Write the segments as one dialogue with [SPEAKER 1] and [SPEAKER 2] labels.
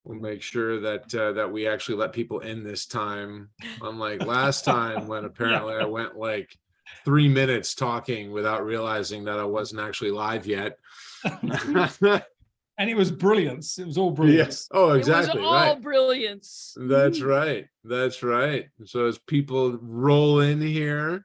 [SPEAKER 1] We'll make sure that that we actually let people in this time, unlike last time when apparently I went like 3 minutes talking without realizing that I wasn't actually live yet.
[SPEAKER 2] And it was brilliance. It was all
[SPEAKER 1] Yes.
[SPEAKER 2] brilliance.
[SPEAKER 1] Oh, exactly.
[SPEAKER 3] It was all
[SPEAKER 1] right.
[SPEAKER 3] brilliance.
[SPEAKER 1] That's right. That's right. So as people roll in here,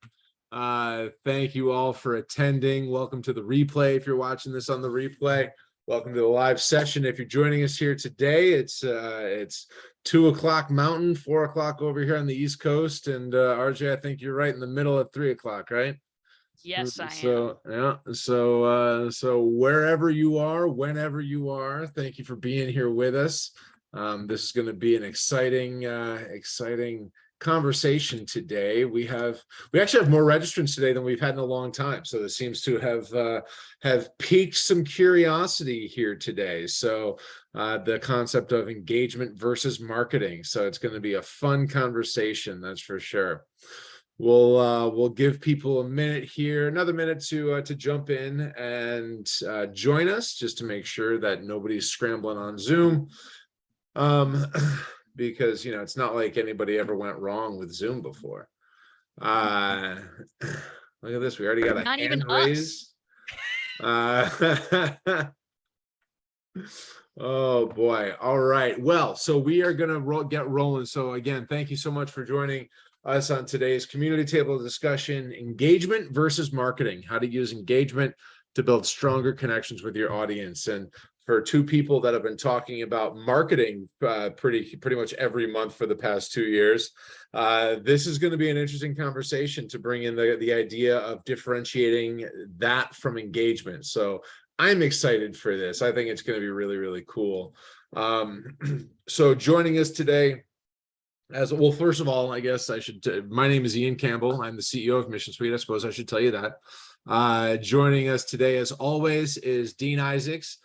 [SPEAKER 1] thank you all for attending. Welcome to the replay. If you're watching this on the replay, welcome to the live session. If you're joining us here today, it's 2:00 Mountain, 4:00 over here on the East Coast. And RJ, I think you're right in the middle at 3:00, right?
[SPEAKER 3] Yes, I am.
[SPEAKER 1] So yeah, so wherever you are, whenever you are, thank you for being here with us. This is going to be an exciting conversation today. We actually have more registrants today than we've had in a long time, so this seems to have piqued some curiosity here today. So the concept of engagement versus marketing. So it's going to be a fun conversation, that's for sure. We'll give people a minute here, another minute to jump in and join us, just to make sure that nobody's scrambling on Zoom. Because it's not like anybody ever went wrong with Zoom before. Look at this, we already got a
[SPEAKER 3] Not
[SPEAKER 1] hand
[SPEAKER 3] even
[SPEAKER 1] raise. Oh boy. All right. Well, so we are gonna get rolling. So again, thank you so much for joining us on today's community table discussion: engagement versus marketing, how to use engagement to build stronger connections with your audience. And for two people that have been talking about marketing pretty much every month for the past 2 years, this is going to be an interesting conversation to bring in the idea of differentiating that from engagement. So I'm excited for this. I think it's going to be really, really cool. So joining us today, as well, first of all, I guess I should, my name is Ian Campbell. I'm the CEO of Mission Suite. I suppose I should tell you that. Joining us today, as always, is Dean Isaacs.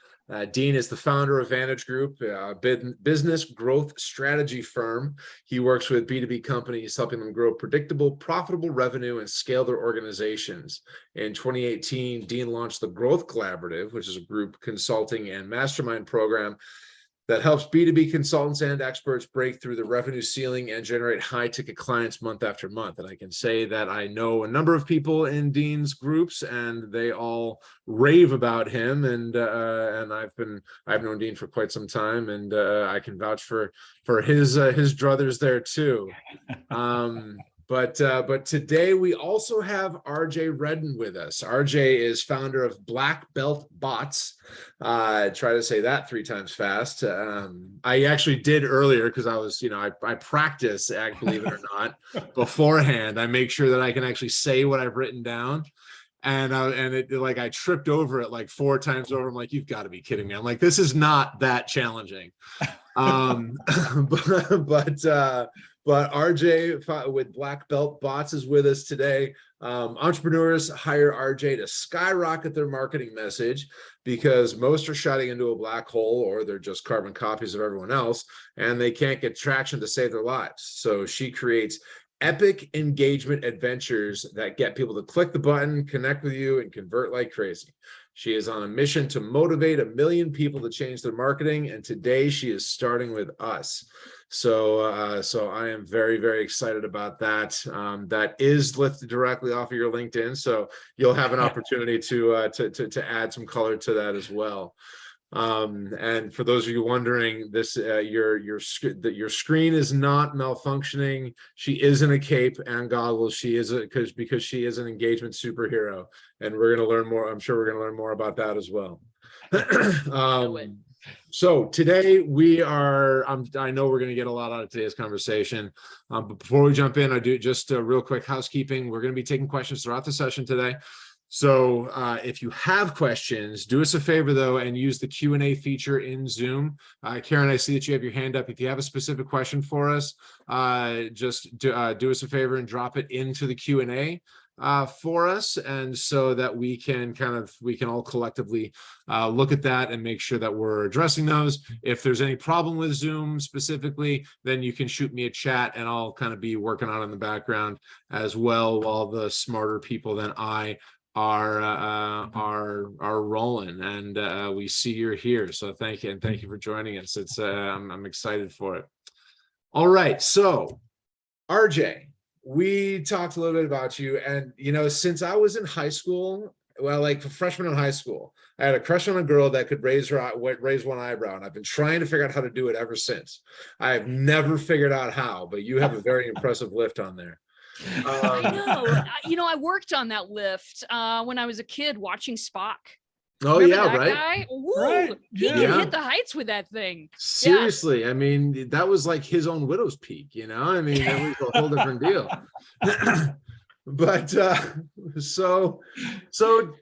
[SPEAKER 1] Dean is the founder of Vantage Group, a business growth strategy firm. He works with B2B companies, helping them grow predictable, profitable revenue and scale their organizations. In 2018, Dean launched the Growth Collaborative, which is a group consulting and mastermind program that helps B2B consultants and experts break through the revenue ceiling and generate high-ticket clients month after month. And I can say that I know a number of people in Dean's groups, and they all rave about him. And I've known Dean for quite some time, and I can vouch for his druthers there too. But today we also have RJ Redden with us. RJ is founder of Black Belt Bots. Try to say that 3 times fast. I actually did earlier because I was, I practice, believe it or not, beforehand. I make sure that I can actually say what I've written down. And I tripped over it like 4 times over. I'm like, you've got to be kidding me. I'm like, this is not that challenging. But RJ with Black Belt Bots is with us today. Entrepreneurs hire RJ to skyrocket their marketing message because most are shouting into a black hole, or they're just carbon copies of everyone else, and they can't get traction to save their lives. So she creates epic engagement adventures that get people to click the button, connect with you, and convert like crazy. She is on a mission to motivate 1 million people to change their marketing, and today she is starting with us. So I am very, very excited about that. That is lifted directly off of your LinkedIn, so you'll have an opportunity to add some color to that as well. And for those of you wondering, this your screen is not malfunctioning. She is in a cape and goggles. She is because she is an engagement superhero, and we're going to learn more. I'm sure we're going to learn more about that as well. So today we are, I know we're going to get a lot out of today's conversation, but before we jump in, I do just real quick housekeeping. We're going to be taking questions throughout the session today. So if you have questions, do us a favor though, and use the Q&A feature in Zoom. Karen, I see that you have your hand up. If you have a specific question for us, just do us a favor and drop it into the Q&A for us, and so that we can all collectively look at that and make sure that we're addressing those. If there's any problem with Zoom specifically, then you can shoot me a chat, and I'll kind of be working on it in the background as well, while the smarter people than I are rolling, and we see you're here. So thank you, and thank you for joining us. It's I'm excited for it. All right, so RJ, we talked a little bit about you, and since I was in high school, well, like a freshman in high school, I had a crush on a girl that could raise one eyebrow, and I've been trying to figure out how to do it ever since. I've never figured out how, but you have a very impressive lift on there.
[SPEAKER 3] I know. I worked on that lift when I was a kid watching Spock.
[SPEAKER 1] Oh,
[SPEAKER 3] Remember
[SPEAKER 1] yeah,
[SPEAKER 3] that
[SPEAKER 1] right.
[SPEAKER 3] guy? Woo,
[SPEAKER 2] Right,
[SPEAKER 3] he
[SPEAKER 2] yeah.
[SPEAKER 3] could
[SPEAKER 1] Yeah.
[SPEAKER 3] hit the heights with that thing.
[SPEAKER 1] Seriously, I mean, that was like his own widow's peak, I mean, that was a whole different deal. But so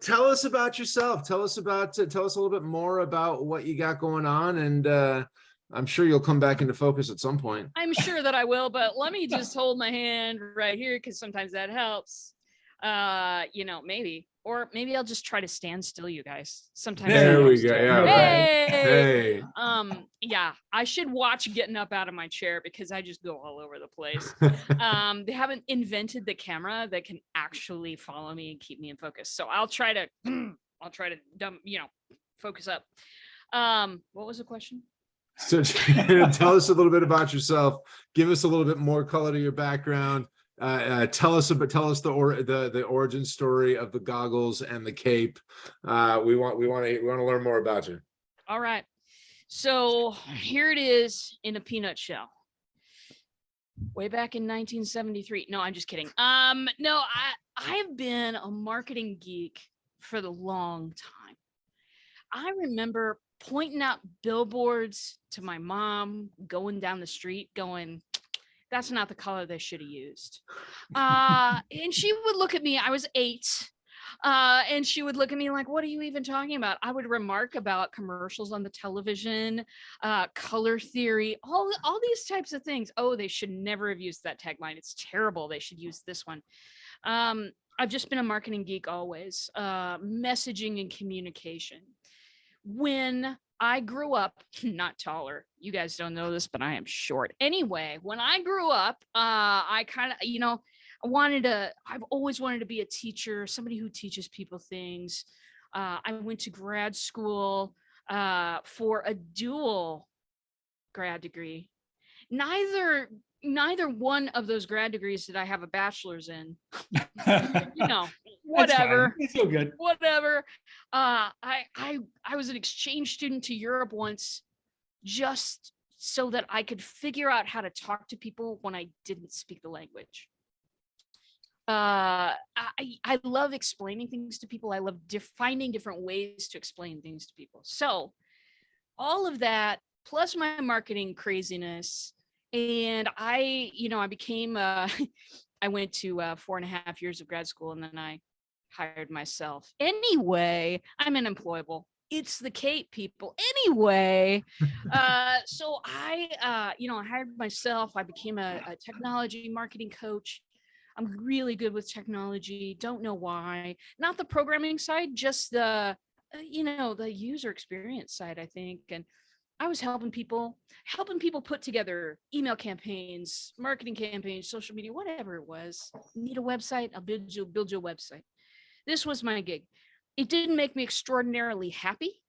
[SPEAKER 1] tell us about yourself. Tell us a little bit more about what you got going on, and I'm sure you'll come back into focus at some point.
[SPEAKER 3] I'm sure that I will, but let me just hold my hand right here because sometimes that helps. Maybe. Or maybe I'll just try to stand still, you guys. Sometimes
[SPEAKER 2] There
[SPEAKER 3] that
[SPEAKER 1] we
[SPEAKER 3] helps
[SPEAKER 1] go.
[SPEAKER 3] too.
[SPEAKER 1] Yeah, right.
[SPEAKER 3] Hey!
[SPEAKER 1] Hey.
[SPEAKER 3] Yeah, I should watch getting up out of my chair because I just go all over the place. They haven't invented the camera that can actually follow me and keep me in focus. So I'll try to focus up. What was the question?
[SPEAKER 1] So tell us a little bit about yourself. Give us a little bit more color to your background. Tell us the origin story of the goggles and the cape. We want to learn more about you.
[SPEAKER 3] All right. So here it is in a peanut shell. Way back in 1973. No, I'm just kidding. No, I've been a marketing geek for the long time. I remember pointing out billboards to my mom going down the street going, that's not the color they should have used. And she would look at me, I was 8. And she would look at me like, what are you even talking about? I would remark about commercials on the television, color theory, all these types of things. Oh, they should never have used that tagline. It's terrible. They should use this one. I've just been a marketing geek always, messaging and communication. When I grew up, not taller. You guys don't know this, but I am short. Anyway, when I grew up, I kind of, I've always wanted to be a teacher, somebody who teaches people things. I went to grad school for a dual grad degree. Neither one of those grad degrees did I have a bachelor's in. Whatever.
[SPEAKER 2] It's so good.
[SPEAKER 3] Whatever. I was an exchange student to Europe once, just so that I could figure out how to talk to people when I didn't speak the language. I love explaining things to people. I love finding different ways to explain things to people. So all of that, plus my marketing craziness, and I became, I went to 4.5 years of grad school, and then I hired myself. Anyway, I'm unemployable. It's the Cape, people. Anyway, so I hired myself. I became a technology marketing coach. I'm really good with technology. Don't know why. Not the programming side, just the user experience side, I think. And I was helping people put together email campaigns, marketing campaigns, social media, whatever it was. Need a website? I'll build you a website. This was my gig. It didn't make me extraordinarily happy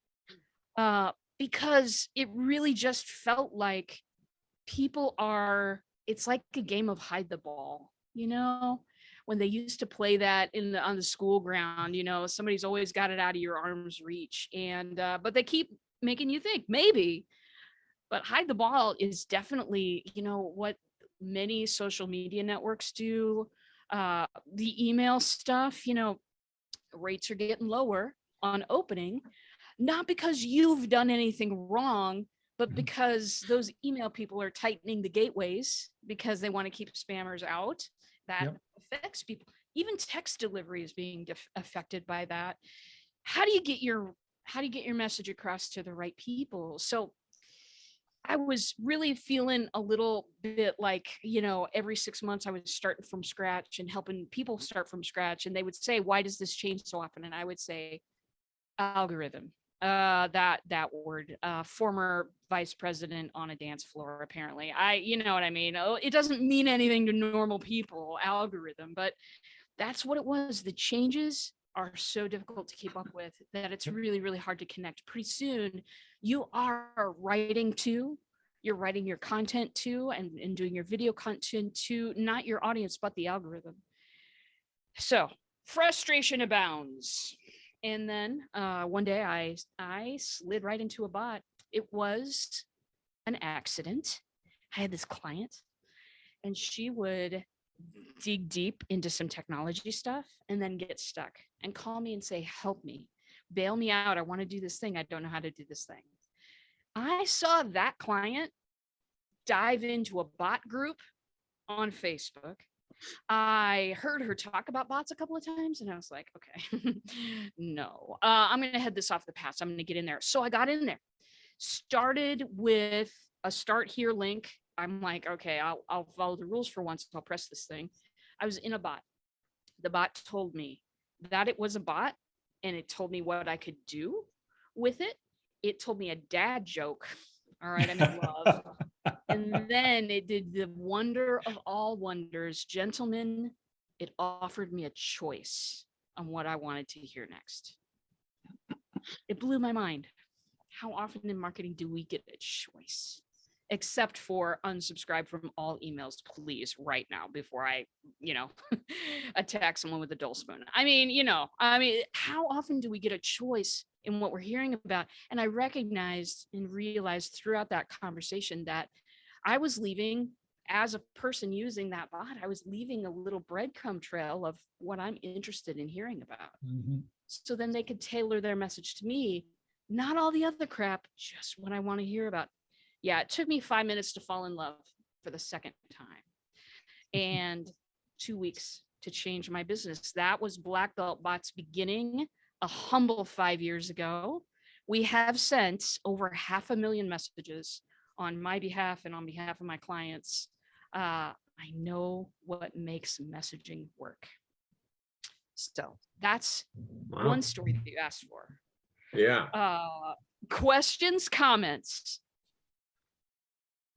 [SPEAKER 3] because it really just felt like it's like a game of hide the ball, when they used to play that on the school ground, somebody's always got it out of your arm's reach. And but they keep making you think maybe, but hide the ball is definitely, what many social media networks do. The email stuff, rates are getting lower on opening, not because you've done anything wrong, but because those email people are tightening the gateways because they want to keep spammers out. That affects people. Even text delivery is being affected by that. How do you get your message across to the right people? So I was really feeling a little bit like, every 6 months I was starting from scratch and helping people start from scratch. And they would say, why does this change so often? And I would say, algorithm, that word, former vice president on a dance floor, apparently. You know what I mean? Oh, it doesn't mean anything to normal people, algorithm, but that's what it was. The changes are so difficult to keep up with that it's really, really hard to connect. Pretty soon you are writing to, you're writing your content to, and doing your video content to, not your audience, but the algorithm. So frustration abounds. And then one day I slid right into a bot. It was an accident. I had this client and she would dig deep into some technology stuff and then get stuck and call me and say, help me, bail me out. I want to do this thing. I don't know how to do this thing. I saw that client dive into a bot group on Facebook. I heard her talk about bots a couple of times and I was like, okay, no, I'm going to head this off the pass. I'm going to get in there. So I got in there, started with a start here link. I'm like, okay, I'll follow the rules for once. I'll press this thing. I was in a bot. The bot told me that it was a bot and it told me what I could do with it. It told me a dad joke. All right, I'm in love. And then it did the wonder of all wonders. Gentlemen, it offered me a choice on what I wanted to hear next. It blew my mind. How often in marketing do we get a choice? Except for unsubscribe from all emails, please, right now, before I, attack someone with a dull spoon. How often do we get a choice in what we're hearing about? And I recognized and realized throughout that conversation that I was leaving, as a person using that bot, I was leaving a little breadcrumb trail of what I'm interested in hearing about. Mm-hmm. So then they could tailor their message to me, not all the other crap, just what I want to hear about. Yeah, it took me 5 minutes to fall in love for the second time and 2 weeks to change my business. That was Black Belt Bots beginning a humble 5 years ago. We have sent over 500,000 messages on my behalf and on behalf of my clients. I know what makes messaging work. So that's one story that you asked for.
[SPEAKER 1] Yeah.
[SPEAKER 3] Questions, comments?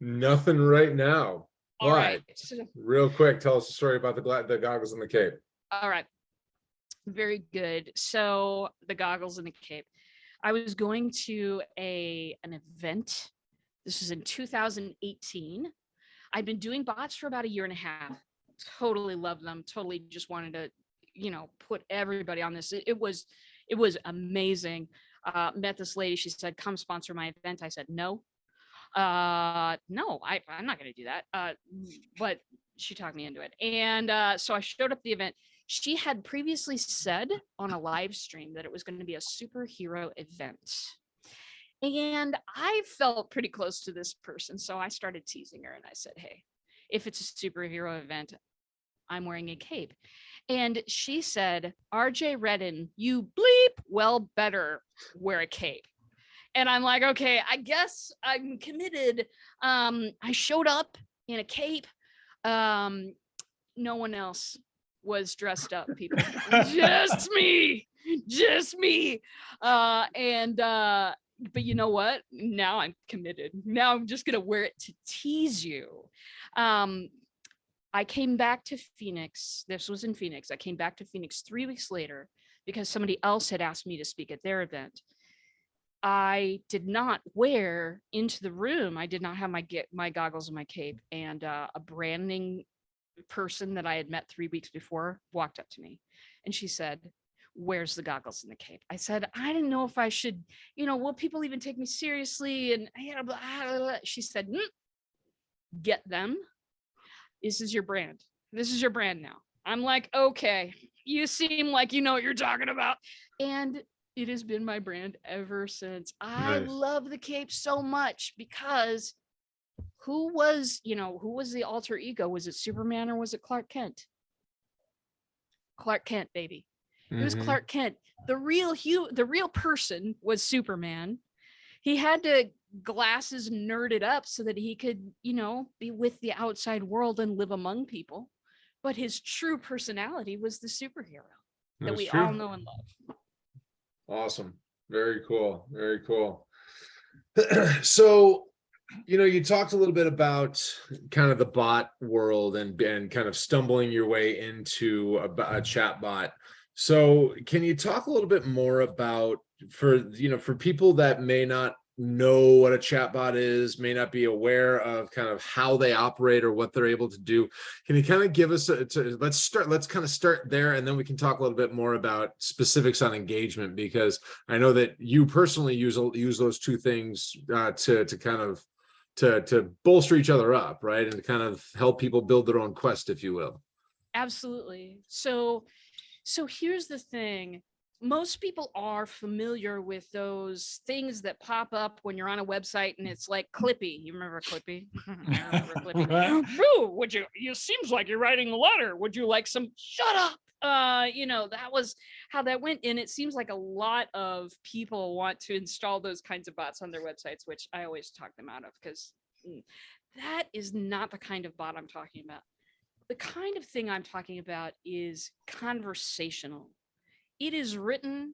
[SPEAKER 1] Nothing right now.
[SPEAKER 3] All right.
[SPEAKER 1] Real quick, tell us a story about the goggles and the cape.
[SPEAKER 3] All right. Very good. So the goggles and the cape. I was going to an event. This was in 2018. I'd been doing bots for about 1.5 years. Totally loved them. Totally just wanted to, put everybody on this. It was amazing. Met this lady. She said, come sponsor my event. I said, no. I'm not going to do that. But she talked me into it. And so I showed up at the event. She had previously said on a live stream that it was going to be a superhero event. And I felt pretty close to this person. So I started teasing her and I said, hey, if it's a superhero event, I'm wearing a cape. And she said, RJ Redden, you bleep well better wear a cape. And I'm like, okay, I guess I'm committed. I showed up in a cape. No one else was dressed up, people. Just me. But you know what? Now I'm committed. Now I'm just going to wear it to tease you. I came back to Phoenix. This was in Phoenix. I came back to Phoenix 3 weeks later because somebody else had asked me to speak at their event. I did not wear into the room. I did not have my goggles and my cape. And a branding person that I had met 3 weeks before walked up to me and she said, where's the goggles and the cape? I said, I didn't know if I should, will people even take me seriously? And she said, get them. This is your brand. This is your brand now. I'm like, okay, you seem like you know what you're talking about. And it has been my brand ever since. I love the cape so much because who was the alter ego? Was it Superman or was it Clark Kent? Clark Kent, baby. It was Clark Kent. The real person was Superman. He had to glasses nerded up so that he could, be with the outside world and live among people. But his true personality was the superhero that we all know and love.
[SPEAKER 1] Awesome. Very cool. Very cool. So, you talked a little bit about kind of the bot world and kind of stumbling your way into a chatbot. So can you talk a little bit more about, for people that may not know what a chatbot is, may not be aware of kind of how they operate or what they're able to do? Can you kind of give us let's kind of start there, and then we can talk a little bit more about specifics on engagement, because I know that you personally use those two things to kind of to bolster each other up, right? And to kind of help people build their own quest, if you will.
[SPEAKER 3] Absolutely. So here's the thing. Most people are familiar with those things that pop up when you're on a website and it's like Clippy. You remember Clippy? I remember Clippy.
[SPEAKER 2] Right.
[SPEAKER 3] Boo, seems like you're writing a letter. Would you like some? Shut up. That was how that went. And it seems like a lot of people want to install those kinds of bots on their websites, which I always talk them out of, because that is not the kind of bot I'm talking about. The kind of thing I'm talking about is conversational. It is written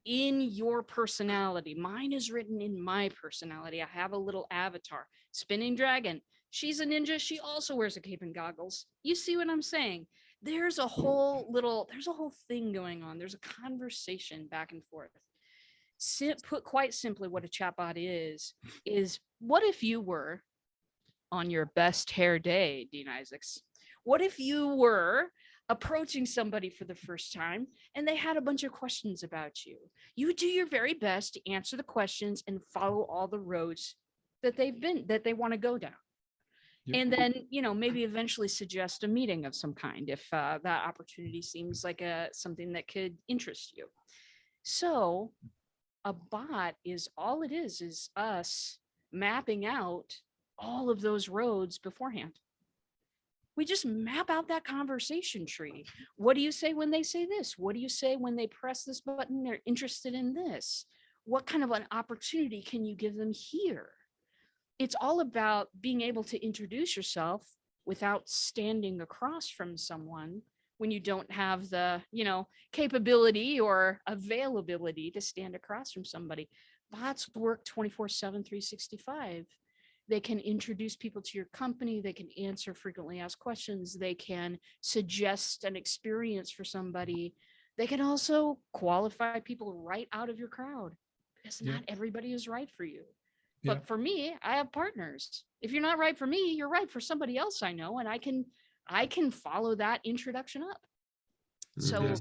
[SPEAKER 3] in your personality. Mine is written in my personality. I have a little avatar, Spinning Dragon. She's a ninja. She also wears a cape and goggles. You see what I'm saying? There's a whole thing going on. There's a conversation back and forth. Put quite simply, what a chatbot is what if you were on your best hair day, Dean Isaacs? What if you were approaching somebody for the first time and they had a bunch of questions about you? You do your very best to answer the questions and follow all the roads that they want to go down.
[SPEAKER 2] Yep.
[SPEAKER 3] And then, maybe eventually suggest a meeting of some kind if that opportunity seems like something that could interest you. So a bot is all it is us mapping out all of those roads beforehand. We just map out that conversation tree. What do you say when they say this? What do you say when they press this button? They're interested in this. What kind of an opportunity can you give them here? It's all about being able to introduce yourself without standing across from someone when you don't have the, capability or availability to stand across from somebody. Bots work 24/7, 365. They can introduce people to your company. They can answer frequently asked questions. They can suggest an experience for somebody. They can also qualify people right out of your crowd, because not everybody is right for you. But for me, I have partners. If you're not right for me, you're right for somebody else I know, and I can follow that introduction up. So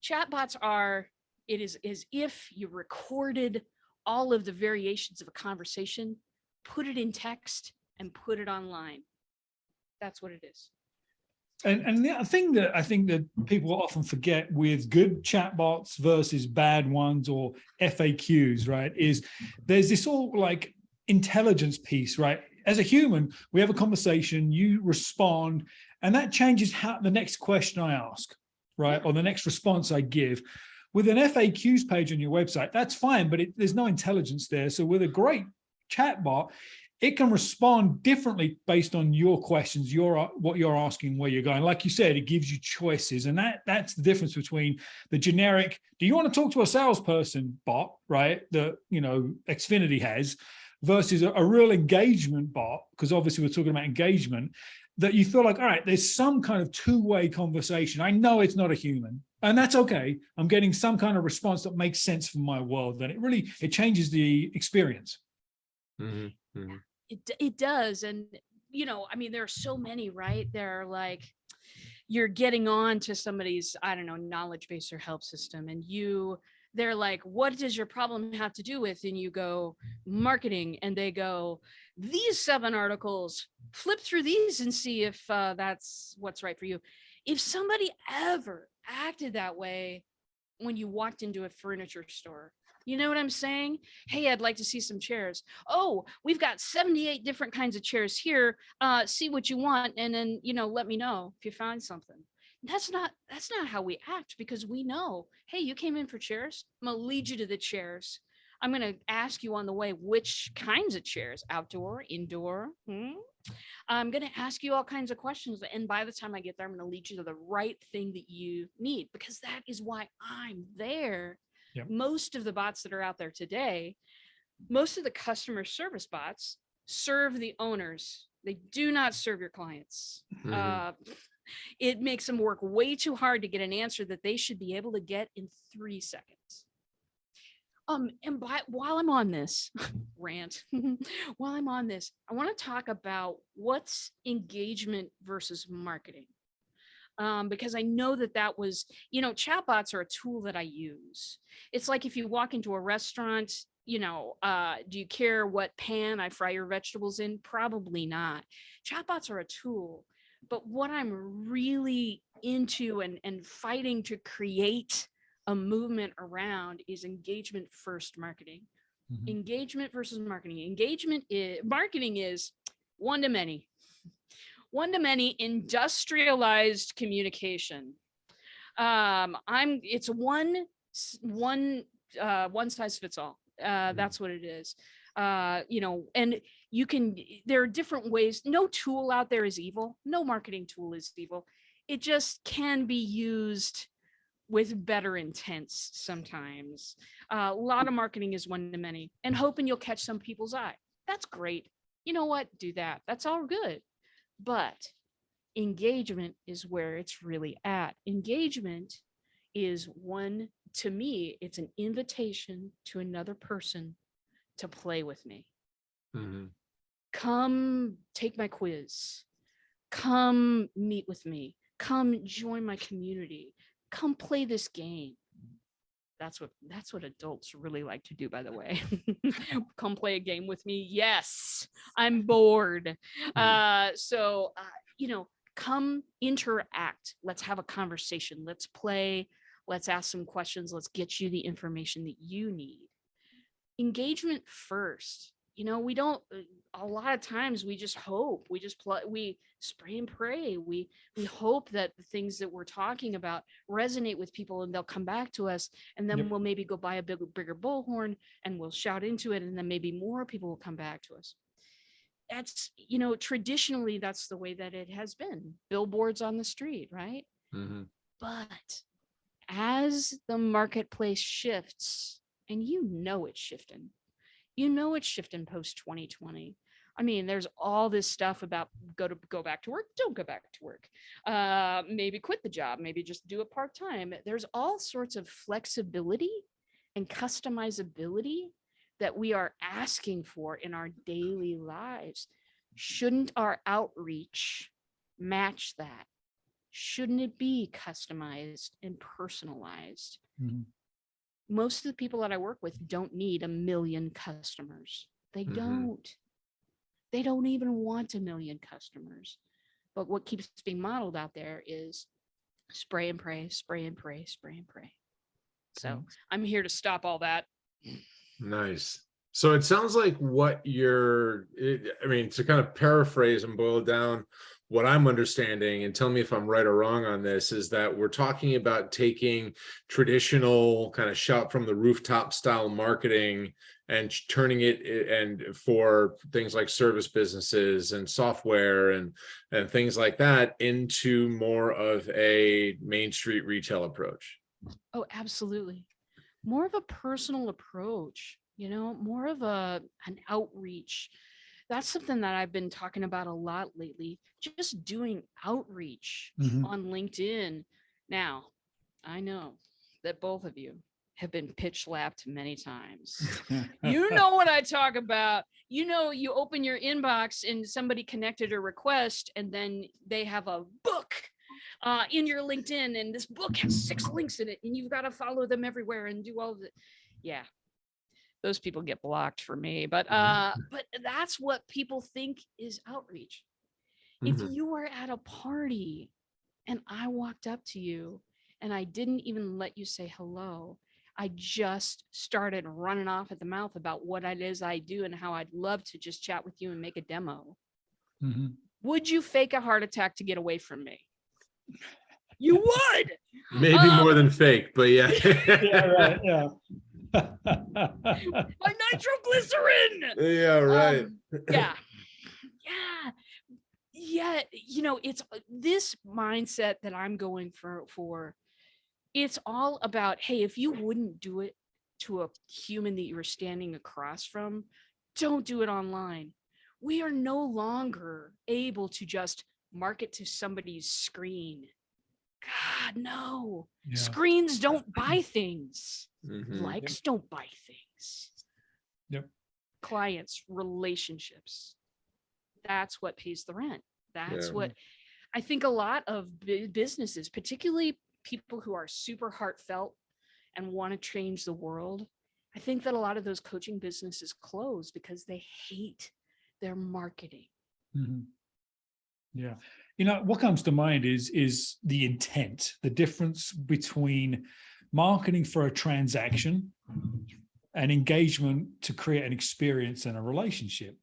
[SPEAKER 3] chatbots it is as if you recorded all of the variations of a conversation, put it in text, and put it online. That's what it is.
[SPEAKER 2] And the thing that I think that people often forget with good chatbots versus bad ones, or FAQs, right, is there's this all like intelligence piece, right? As a human, we have a conversation, you respond, and that changes how the next question I ask, right? Or the next response I give. With an FAQs page on your website, that's fine, but there's no intelligence there. So with a great chatbot, it can respond differently based on your questions, what you're asking, where you're going. Like you said, it gives you choices. And that's the difference between the generic, do you want to talk to a salesperson bot, right? That, Xfinity has, versus a real engagement bot, because obviously we're talking about engagement, that you feel like, all right, there's some kind of two-way conversation. I know it's not a human, and that's okay. I'm getting some kind of response that makes sense for my world. Then it changes the experience.
[SPEAKER 1] Mm-hmm. Mm-hmm.
[SPEAKER 3] It does. And, there are so many, right? They're like, you're getting on to somebody's, I don't know, knowledge base or help system. And they're like, what does your problem have to do with? And you go, marketing. And they go, these 7 articles, flip through these and see if that's what's right for you. If somebody ever acted that way when you walked into a furniture store, you know what I'm saying? Hey, I'd like to see some chairs. Oh, we've got 78 different kinds of chairs here. See what you want. And then, let me know if you find something. That's not how we act, because we know, hey, you came in for chairs. I'm going to lead you to the chairs. I'm going to ask you on the way, which kinds of chairs, outdoor, indoor. I'm going to ask you all kinds of questions. And by the time I get there, I'm going to lead you to the right thing that you need, because that is why I'm there.
[SPEAKER 2] Yep.
[SPEAKER 3] Most of the bots that are out there today, most of the customer service bots serve the owners. They do not serve your clients.
[SPEAKER 1] Mm-hmm.
[SPEAKER 3] It makes them work way too hard to get an answer that they should be able to get in 3 seconds. While I'm on this rant, while I'm on this, I want to talk about what's engagement versus marketing. Because I know that was, chatbots are a tool that I use. It's like if you walk into a restaurant, do you care what pan I fry your vegetables in? Probably not. Chatbots are a tool, but what I'm really into and fighting to create a movement around is engagement first marketing.
[SPEAKER 2] Mhm.
[SPEAKER 3] Engagement versus marketing. Marketing is one-to-many industrialized communication. It's one size fits all. That's what it is. And there are different ways. No tool out there is evil. No marketing tool is evil. It just can be used with better intents sometimes. A lot of marketing is one-to-many and hoping you'll catch some people's eye. That's great. You know what? Do that. That's all good. But engagement is where it's really at. Engagement is to me, it's an invitation to another person to play with me.
[SPEAKER 1] Mhm.
[SPEAKER 3] Come take my quiz. Come meet with me. Come join my community. Come play this game. That's what adults really like to do, by the way. Come play a game with me. Yes, I'm bored. Come interact. Let's have a conversation. Let's play. Let's ask some questions. Let's get you the information that you need. Engagement first. We don't, a lot of times we just hope, we spray and pray. We hope that the things that we're talking about resonate with people and they'll come back to us. And then we'll maybe go buy a bigger bullhorn and we'll shout into it. And then maybe more people will come back to us. That's, traditionally, that's the way that it has been. Billboards on the street, right?
[SPEAKER 1] Mhm.
[SPEAKER 3] But as the marketplace shifts, and it's shifting, it's shifting post 2020. I mean, there's all this stuff about go back to work, don't go back to work. Maybe quit the job, maybe just do it part-time. There's all sorts of flexibility and customizability that we are asking for in our daily lives. Shouldn't our outreach match that? Shouldn't it be customized and personalized?
[SPEAKER 2] Mhm.
[SPEAKER 3] Most of the people that I work with don't need 1 million customers. They don't. They don't even want 1 million customers. But what keeps being modeled out there is spray and pray, spray and pray, spray and pray. So I'm here to stop all that.
[SPEAKER 1] Nice. So it sounds like to kind of paraphrase and boil down what I'm understanding, and tell me if I'm right or wrong on this, is that we're talking about taking traditional kind of shout from the rooftop style marketing and turning it and for things like service businesses and software and things like that into more of a Main Street retail approach.
[SPEAKER 3] Oh, absolutely. More of a personal approach, more of an outreach. That's something that I've been talking about a lot lately, just doing outreach on LinkedIn. Now, I know that both of you have been pitch slapped many times. You know what I talk about. You open your inbox and somebody connected a request, and then they have a book in your LinkedIn, and this book has 6 links in it, and you've got to follow them everywhere and do all of it. Yeah. Those people get blocked for me, but that's what people think is outreach. If you are at a party and I walked up to you and I didn't even let you say hello, I just started running off at the mouth about what it is I do and how I'd love to just chat with you and make a demo. Would you fake a heart attack to get away from me? You would.
[SPEAKER 1] Maybe more than fake, but yeah.
[SPEAKER 2] Yeah, right. Yeah.
[SPEAKER 3] My nitroglycerin.
[SPEAKER 1] Yeah, right.
[SPEAKER 3] Yeah. It's this mindset that I'm going for. It's all about, hey, if you wouldn't do it to a human that you were standing across from, don't do it online. We are no longer able to just market to somebody's screen. God, no.
[SPEAKER 2] Yeah.
[SPEAKER 3] Screens don't buy things.
[SPEAKER 1] Mhm.
[SPEAKER 3] Likes don't buy things.
[SPEAKER 2] Yep.
[SPEAKER 3] Clients, relationships. That's what pays the rent. That's
[SPEAKER 1] Yeah.
[SPEAKER 3] what I think a lot of businesses, particularly people who are super heartfelt and want to change the world, I think that a lot of those coaching businesses close because they hate their marketing.
[SPEAKER 2] Mhm. Yeah. You know, what comes to mind is the intent, the difference between marketing for a transaction and engagement to create an experience and a relationship.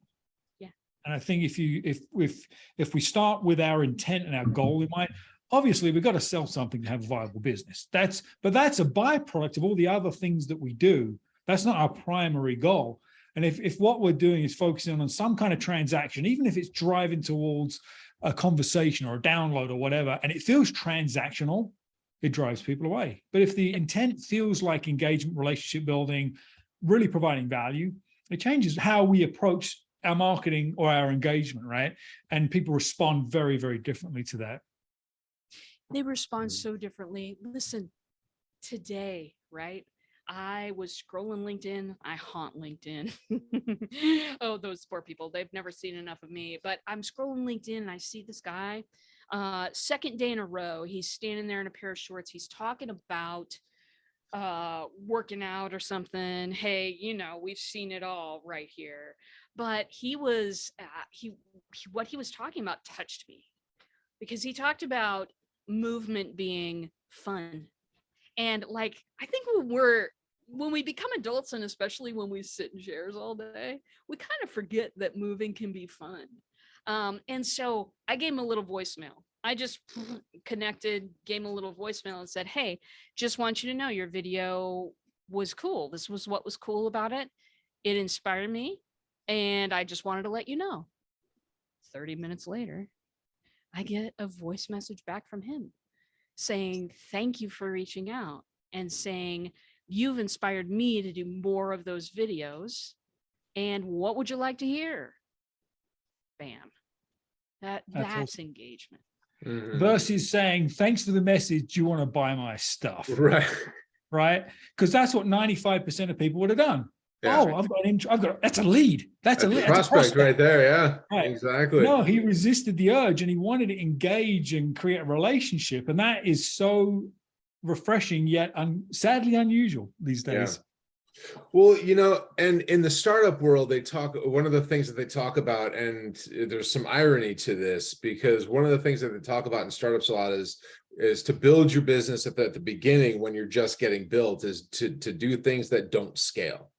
[SPEAKER 3] Yeah.
[SPEAKER 2] And I think if we start with our intent and our goal in mind, obviously we've got to sell something to have a viable business. But that's a byproduct of all the other things that we do. That's not our primary goal. And if what we're doing is focusing on some kind of transaction, even if it's driving towards a conversation or a download or whatever, and it feels transactional, it drives people away. But if the intent feels like engagement, relationship building, really providing value, it changes how we approach our marketing or our engagement, right? And people respond very, very differently to that.
[SPEAKER 3] They respond so differently. Listen, today, right? I was scrolling LinkedIn. I haunt LinkedIn. Oh, those poor people. They've never seen enough of me. But I'm scrolling LinkedIn and I see this guy. Second day in a row, he's standing there in a pair of shorts. He's talking about working out or something. Hey, we've seen it all right here. But he was what he was talking about touched me, because he talked about movement being fun. And like, I think when we become adults, and especially when we sit in chairs all day, we kind of forget that moving can be fun. And so I gave him a little voicemail. I just connected, gave him a little voicemail and said, hey, just want you to know your video was cool. This was what was cool about it. It inspired me. And I just wanted to let you know. 30 minutes later, I get a voice message back from him saying, thank you for reaching out, and saying, you've inspired me to do more of those videos. And what would you like to hear? Bam. That's
[SPEAKER 2] awesome.
[SPEAKER 3] engagement.
[SPEAKER 1] Mhm.
[SPEAKER 2] Versus saying, thanks for the message, do you want to buy my stuff?
[SPEAKER 1] Right.
[SPEAKER 2] Right? Because that's what 95% of people would have done.
[SPEAKER 1] Yeah.
[SPEAKER 2] Oh, that's a lead. That's a lead. That's a
[SPEAKER 1] prospect right there. Yeah.
[SPEAKER 2] Right.
[SPEAKER 1] Exactly.
[SPEAKER 2] No, he resisted the urge and he wanted to engage and create a relationship. And that is so refreshing, yet sadly unusual these days.
[SPEAKER 1] Yeah. Well, and in the startup world, one of the things that they talk about, and there's some irony to this, because one of the things that they talk about in startups a lot is to build your business at the beginning, when you're just getting built, is to do things that don't scale.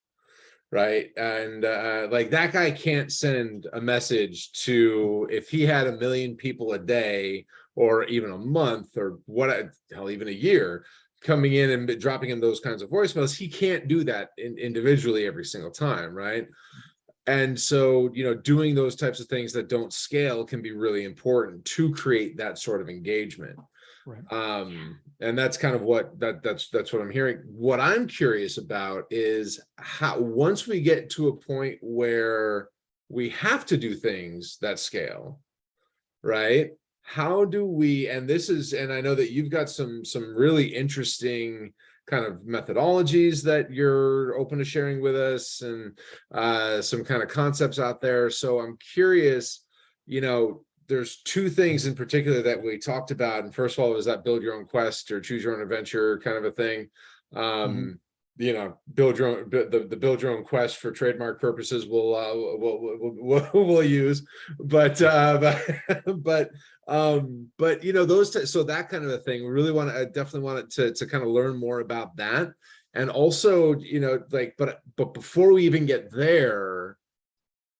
[SPEAKER 1] Right. And like, that guy can't send a message to, if he had 1 million people a day, or even a month, or hell, even a year, coming in and dropping him those kinds of voicemails, he can't do that individually every single time. Right. And so, doing those types of things that don't scale can be really important to create that sort of engagement.
[SPEAKER 2] Right.
[SPEAKER 1] And that's kind of that's what I'm hearing. What I'm curious about is how, once we get to a point where we have to do things that scale, right? How do we, and I know that you've got some really interesting kind of methodologies that you're open to sharing with us, and some kind of concepts out there. So I'm curious, there's two things in particular that we talked about. And first of all, was that build your own quest or choose your own adventure kind of a thing. Build your own, the build your own quest for trademark purposes we'll use, but so that kind of a thing. We really definitely want to kind of learn more about that. And also, but before we even get there,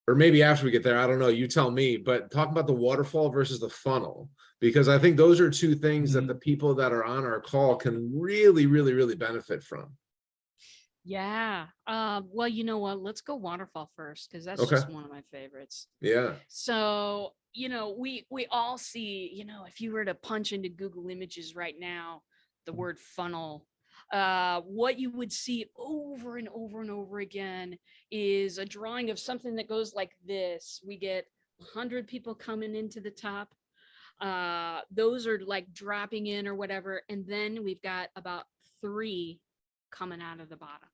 [SPEAKER 1] or maybe after we get there, I don't know, you tell me, but talk about the waterfall versus the funnel, because I think those are two things that the people that are on our call can really, really, really benefit from.
[SPEAKER 3] Yeah. Well, you know what? Let's go waterfall first, because that's
[SPEAKER 1] Okay.
[SPEAKER 3] just one of my favorites.
[SPEAKER 1] Yeah.
[SPEAKER 3] So, we all see, if you were to punch into Google Images right now, the word funnel, what you would see over and over and over again is a drawing of something that goes like this. We get 100 people coming into the top. Those are like dropping in or whatever. And then we've got about 3 coming out of the bottom.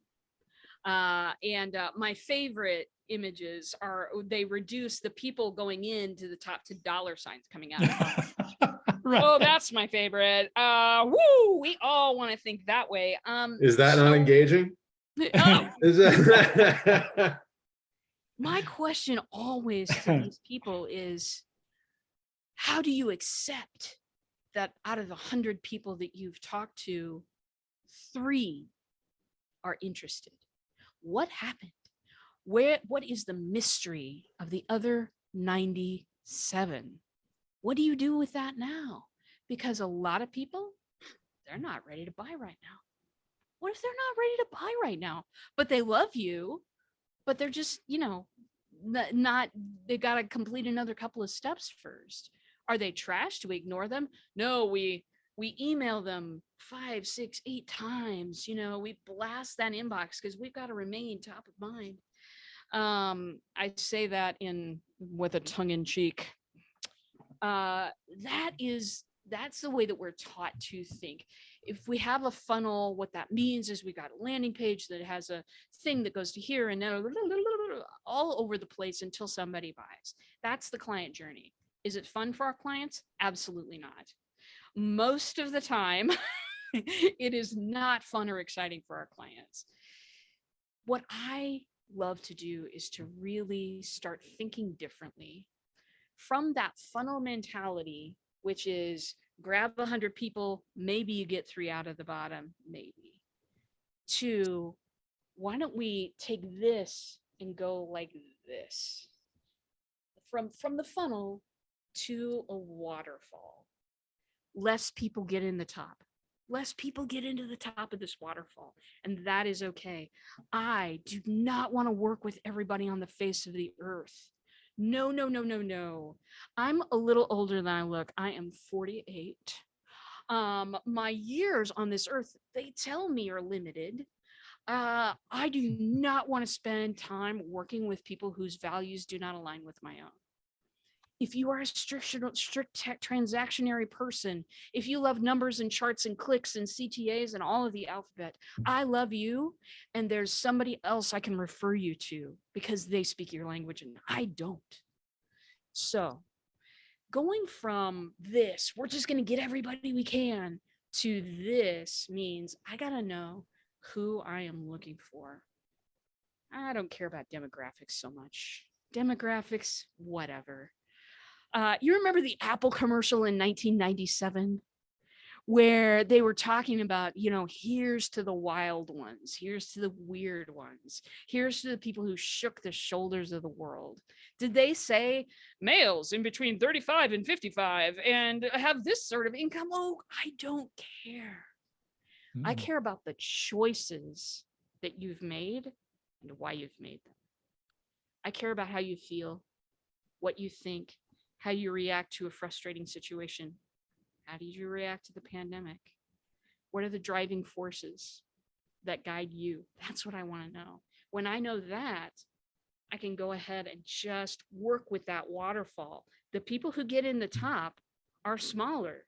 [SPEAKER 3] My favorite images are they reduce the people going into the top to dollar signs coming out of the bottom.
[SPEAKER 2] Right.
[SPEAKER 3] Oh, that's my favorite. Woo! We all want to think that way.
[SPEAKER 1] Is that not engaging?
[SPEAKER 3] Oh,
[SPEAKER 1] Is that
[SPEAKER 3] my question always to these people is, how do you accept that out of the 100 people that you've talked to, 3 are interested? What happened? What is the mystery of the other 97? What do you do with that now? Because a lot of people, they're not ready to buy right now. What if they're not ready to buy right now, but they love you, but they're just, not, they got to complete another couple of steps first. Are they trash? Do we ignore them? No, we email them 5, 6, 8 times. We blast that inbox because we've got to remain top of mind. I say that with a tongue in cheek. That's the way that we're taught to think. If we have a funnel, what that means is we got a landing page that has a thing that goes to here and then all over the place until somebody buys. That's the client journey. Is it fun for our clients? Absolutely not. Most of the time, it is not fun or exciting for our clients. What I love to do is to really start thinking differently from that funnel mentality, which is grab 100 people, maybe you get 3 out of the bottom, maybe, to why don't we take this and go like this, from the funnel to a waterfall. Less people get in the top. Less people get into the top of this waterfall, and that is okay. I do not want to work with everybody on the face of the earth. No, no, no, no, no. I'm a little older than I look. I am 48. My years on this earth, they tell me, are limited. I do not want to spend time working with people whose values do not align with my own. If you are a strict transactionary person, if you love numbers and charts and clicks and CTAs and all of the alphabet, I love you. And there's somebody else I can refer you to because they speak your language and I don't. So going from this, we're just going to get everybody we can, to this means I got to know who I am looking for. I don't care about demographics so much. Demographics, whatever. You remember the Apple commercial in 1997 where they were talking about, here's to the wild ones, here's to the weird ones, here's to the people who shook the shoulders of the world. Did they say males in between 35 and 55 and have this sort of income? Oh, I don't care. I care about the choices that you've made and why you've made them. I care about how you feel, what you think, how you react to a frustrating situation. How did you react to the pandemic? What are the driving forces that guide you? That's what I want to know. When I know that, I can go ahead and just work with that waterfall. The people who get in the top are smaller,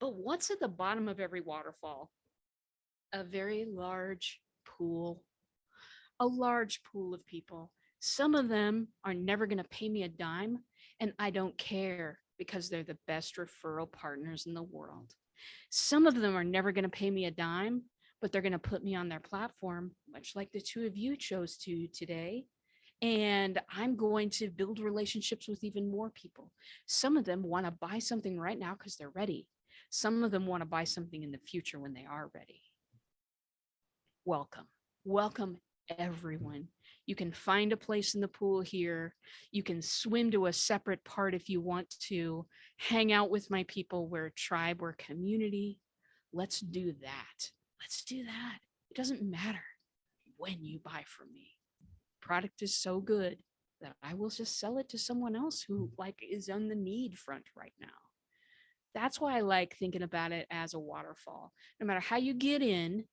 [SPEAKER 3] but what's at the bottom of every waterfall? A very large pool, a large pool of people. Some of them are never going to pay me a dime, and I don't care because they're the best referral partners in the world. Some of them are never going to pay me a dime, but they're going to put me on their platform, much like the 2 of you chose to today. And I'm going to build relationships with even more people. Some of them want to buy something right now because they're ready. Some of them want to buy something in the future when they are ready. Welcome. Welcome, everyone. You can find a place in the pool here. You can swim to a separate part if you want to. Hang out with my people. We're a tribe, we're a community. Let's do that. Let's do that. It doesn't matter when you buy from me. Product is so good that I will just sell it to someone else who is on the need front right now. That's why I like thinking about it as a waterfall. No matter how you get in,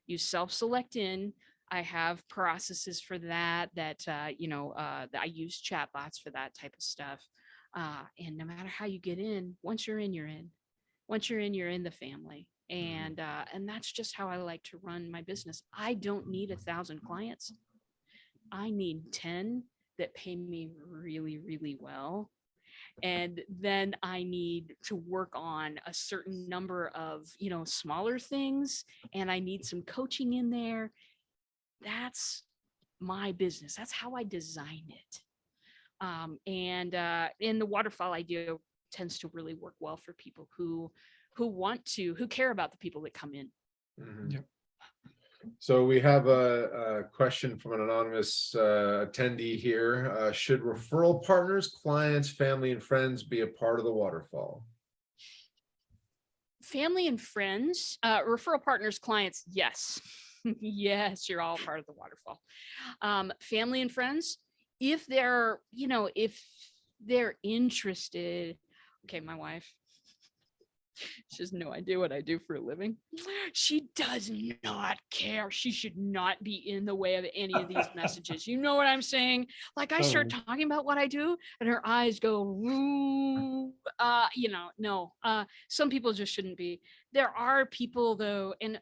[SPEAKER 3] you self-select in. I have processes for that I use chatbots for that type of stuff. And no matter how you get in, once you're in, you're in. Once you're in the family. And that's just how I like to run my business. I don't need 1,000 clients. I need 10 that pay me really, really well. And then I need to work on a certain number of, smaller things. And I need some coaching in there. That's my business. That's how I design it. And in the waterfall idea tends to really work well for people who care about the people that come in.
[SPEAKER 1] Mhm.
[SPEAKER 2] Yep.
[SPEAKER 1] So we have a question from an anonymous attendee here. Should referral partners, clients, family, and friends be a part of the waterfall?
[SPEAKER 3] Family and friends, referral partners, clients, yes. Yes, you're all part of the waterfall. Family and friends, if they're interested. Okay, my wife, she has no idea what I do for a living. She does not care. She should not be in the way of any of these messages. You know what I'm saying? Like I start talking about what I do and her eyes go, "Ooh," no, some people just shouldn't be. There are people though, and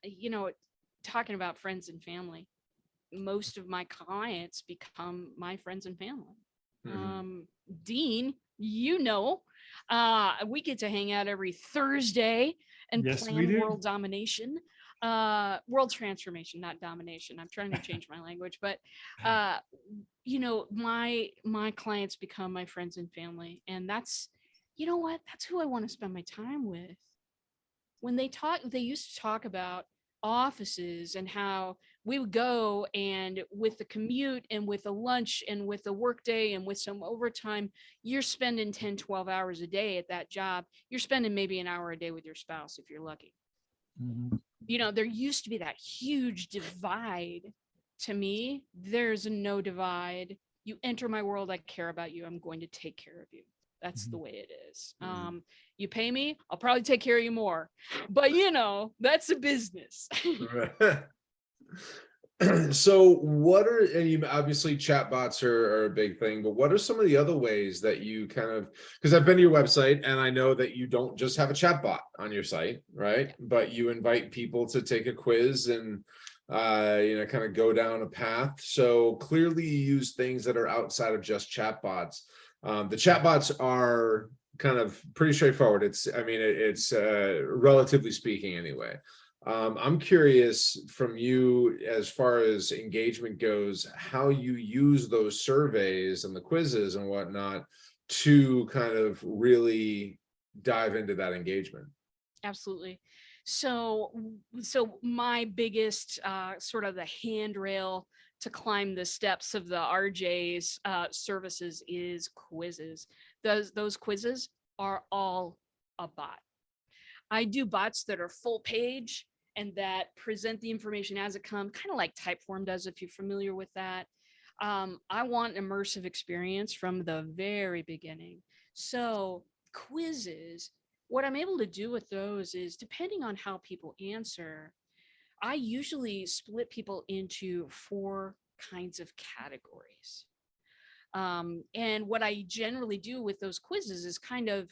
[SPEAKER 3] talking about friends and family, most of my clients become my friends and family. Dean, we get to hang out every Thursday and
[SPEAKER 2] Yes, we
[SPEAKER 3] plan
[SPEAKER 2] do.
[SPEAKER 3] world domination, world transformation, not domination. I'm trying to change my language, but my clients become my friends and family, and that's, that's who I want to spend my time with. When they used to talk about offices and how we would go, and with the commute and with the lunch and with the workday and with some overtime, you're spending 10, 12 hours a day at that job. You're spending maybe an hour a day with your spouse if you're lucky.
[SPEAKER 2] Mhm.
[SPEAKER 3] There used to be that huge divide. To me, there's no divide. You enter my world, I care about you. I'm going to take care of you. That's the way it is. You pay me, I'll probably take care of you more. But that's a business.
[SPEAKER 1] So and you obviously chatbots are a big thing, but what are some of the other ways that you because I've been to your website and I know that you don't just have a chatbot on your site, right? But you invite people to take a quiz and kind of go down a path. So clearly you use things that are outside of just chatbots. The chatbots are kind of pretty straightforward. It's relatively speaking anyway. I'm curious from you, as far as engagement goes, how you use those surveys and the quizzes and whatnot to kind of really dive into that engagement.
[SPEAKER 3] Absolutely. So my biggest sort of the handrail to climb the steps of the RJ's services is quizzes. Those quizzes are all a bot. I do bots that are full page and that present the information as it comes, kind of like Typeform does, if you're familiar with that. I want an immersive experience from the very beginning. So quizzes, what I'm able to do with those is, depending on how people answer, I usually split people into 4 kinds of categories. And what I generally do with those quizzes is kind of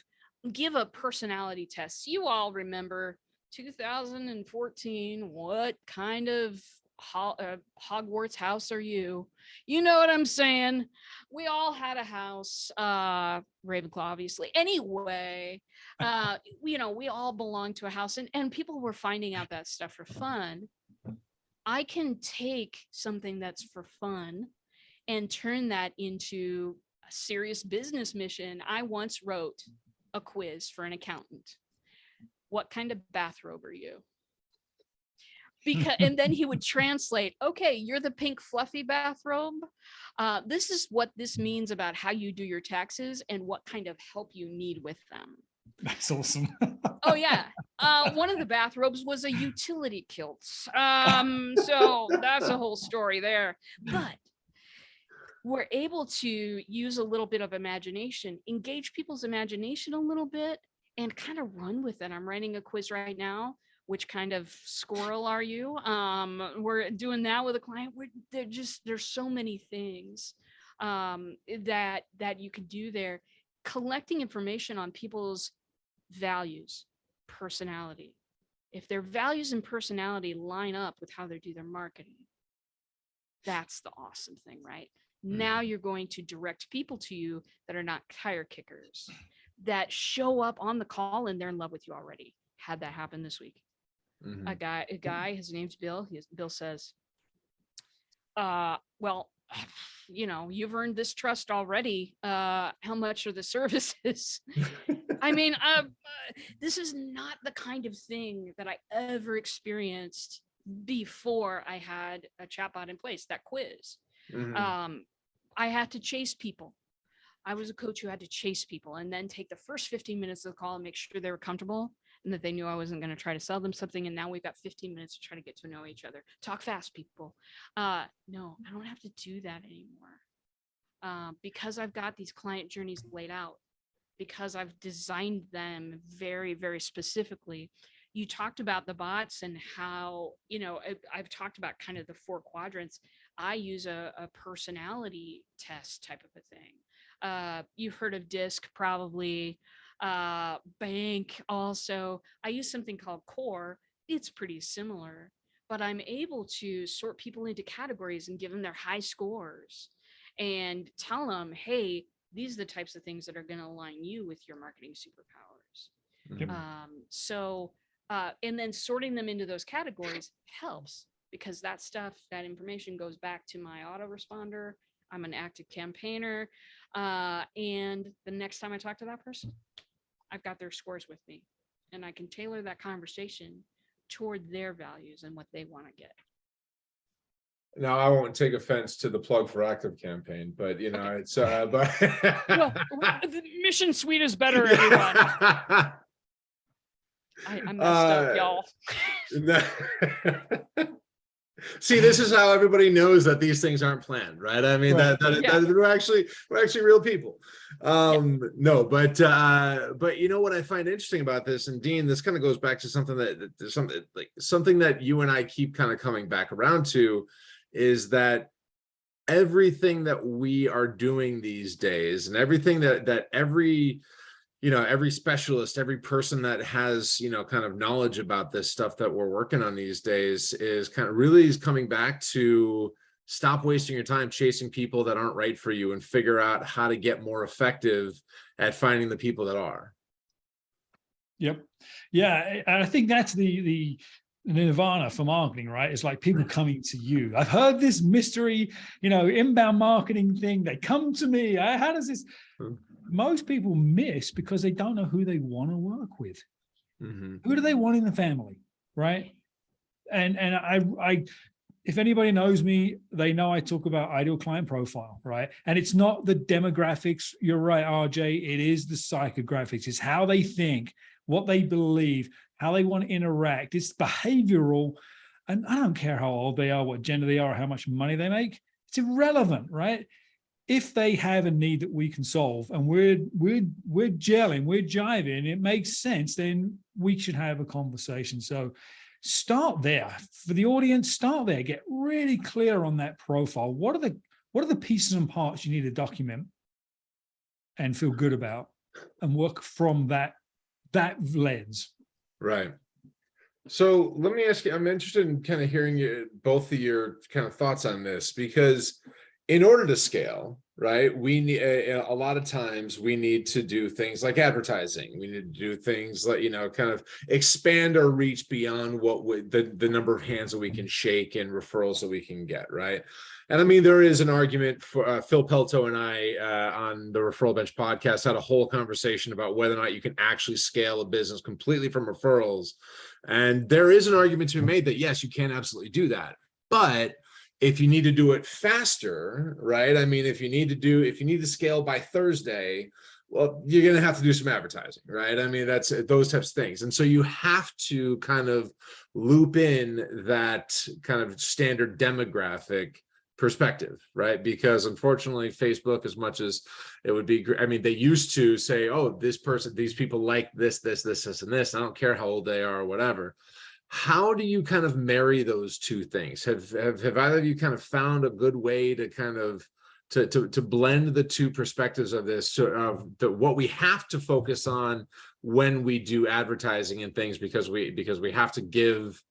[SPEAKER 3] give a personality test. You all remember 2014, what kind of Hogwarts house are you? You know what I'm saying? We all had a house, Ravenclaw, obviously. Anyway, we all belong to a house, and people were finding out that stuff for fun. I can take something that's for fun and turn that into a serious business mission. I once wrote a quiz for an accountant. What kind of bathrobe are you? And then he would translate, okay, you're the pink fluffy bathrobe. This is what this means about how you do your taxes and what kind of help you need with them.
[SPEAKER 2] That's awesome.
[SPEAKER 3] Oh yeah. One of the bathrobes was a utility kilt. So that's a whole story there. But we're able to use a little bit of imagination, engage people's imagination a little bit, and kind of run with it. I'm writing a quiz right now. Which kind of squirrel are you? We're doing that with a client. There's so many things that you can do there. collecting information on people's values, personality. If their values and personality line up with how they do their marketing, that's the awesome thing, right? Now you're going to direct people to you that are not tire kickers, that show up on the call and they're in love with you already. Had that happen this week. A guy, his name's Bill. Bill says, well, you know, you've earned this trust already. How much are the services? I mean, this is not the kind of thing that I ever experienced before I had a chatbot in place, that quiz. I had to chase people. I was a coach who had to chase people and then take the first 15 minutes of the call and make sure they were comfortable and that they knew I wasn't going to try to sell them something. And now we've got 15 minutes to try to get to know each other. Talk fast, people. No, I don't have to do that anymore. Because I've got these client journeys laid out, because I've designed them very, very specifically. You talked about the bots and how, you know, I've talked about kind of the 4 quadrants. I use a personality test type of a thing. You've heard of DISC probably, bank also. I use something called core. It's pretty similar, but I'm able to sort people into categories and give them their high scores and tell them, hey, these are the types of things that are going to align you with your marketing superpowers.
[SPEAKER 2] Yep.
[SPEAKER 3] And then sorting them into those categories helps, because that stuff, that information goes back to my autoresponder. I'm an active campaigner. And the next time I talk to that person, I've got their scores with me and I can tailor that conversation toward their values and what they want to get.
[SPEAKER 1] Now, I won't take offense to the plug for active campaign, but you know,
[SPEAKER 3] Okay.
[SPEAKER 1] it's but
[SPEAKER 3] Well, the Mission Suite is better, everyone. I messed up, y'all.
[SPEAKER 1] See, this is how everybody knows that these things aren't planned, right? I mean,
[SPEAKER 2] Right.
[SPEAKER 1] that we're actually real people. No, but you know what I find interesting about this, and Dean, this kind of goes back to something something that you and I keep kind of coming back around to, is that everything that we are doing these days, and everything that every specialist, every person that has, kind of knowledge about this stuff that we're working on these days, is coming back to stop wasting your time chasing people that aren't right for you and figure out how to get more effective at finding the people that are.
[SPEAKER 2] Yep. Yeah. I think that's the nirvana for marketing, right? It's like people coming to you. I've heard this mystery, inbound marketing thing. They come to me. How does this? Most people miss because they don't know who they want to work with. Who do they want in the family, right? And I if anybody knows me, they know I talk about ideal client profile, right? And it's not the demographics. You're right, RJ. It is the psychographics. It's how they think, what they believe, how they want to interact. It's behavioral. And I don't care how old they are, what gender they are, or how much money they make. It's irrelevant, right? If they have a need that we can solve and we're gelling, we're jiving, it makes sense, then we should have a conversation. So start there. For the audience, start there. Get really clear on that profile. What are the pieces and parts you need to document and feel good about, and work from that lens.
[SPEAKER 1] Right. So let me ask you, I'm interested in kind of hearing both of your kind of thoughts on this, because in order to scale, right, we need a lot of times we need to do things like advertising. We need to do things like, kind of expand our reach beyond the number of hands that we can shake and referrals that we can get, right? And I mean, there is an argument for Phil Pelto and I on the Referral Bench podcast had a whole conversation about whether or not you can actually scale a business completely from referrals. And there is an argument to be made that yes, you can absolutely do that. But if you need to do it faster, right? I mean, if you need to scale by Thursday, well, you're going to have to do some advertising, right? I mean, that's those types of things. And so you have to kind of loop in that kind of standard demographic perspective, right? Because unfortunately, Facebook, as much as it would be, I mean, they used to say, oh, these people like this, and this. I don't care how old they are or whatever. How do you kind of marry those two things? Have either of you kind of found a good way to to blend the two perspectives of this, of what we have to focus on when we do advertising and things, because we have to give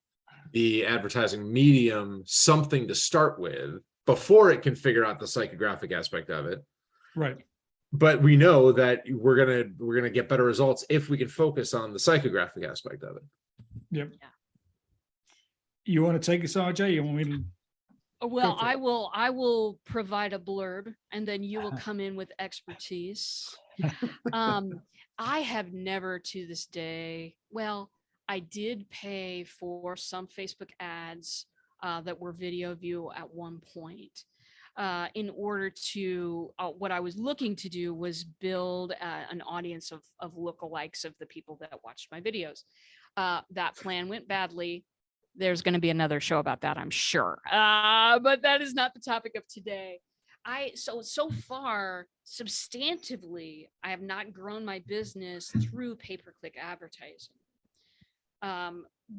[SPEAKER 1] the advertising medium something to start with before it can figure out the psychographic aspect of it.
[SPEAKER 2] Right.
[SPEAKER 1] But we know that we're gonna get better results if we can focus on the psychographic aspect of it.
[SPEAKER 2] Yep.
[SPEAKER 3] Yeah.
[SPEAKER 2] You want to take us, RJ? You want me to?
[SPEAKER 3] Well,
[SPEAKER 2] for it.
[SPEAKER 3] I will provide a blurb, and then you will come in with expertise. I have never to this day, well, I did pay for some Facebook ads that were video view at one point. In order to, what I was looking to do was build an audience of lookalikes of the people that watched my videos. That plan went badly. There's going to be another show about that, I'm sure. But that is not the topic of today. So far, substantively, I have not grown my business through pay-per-click advertising.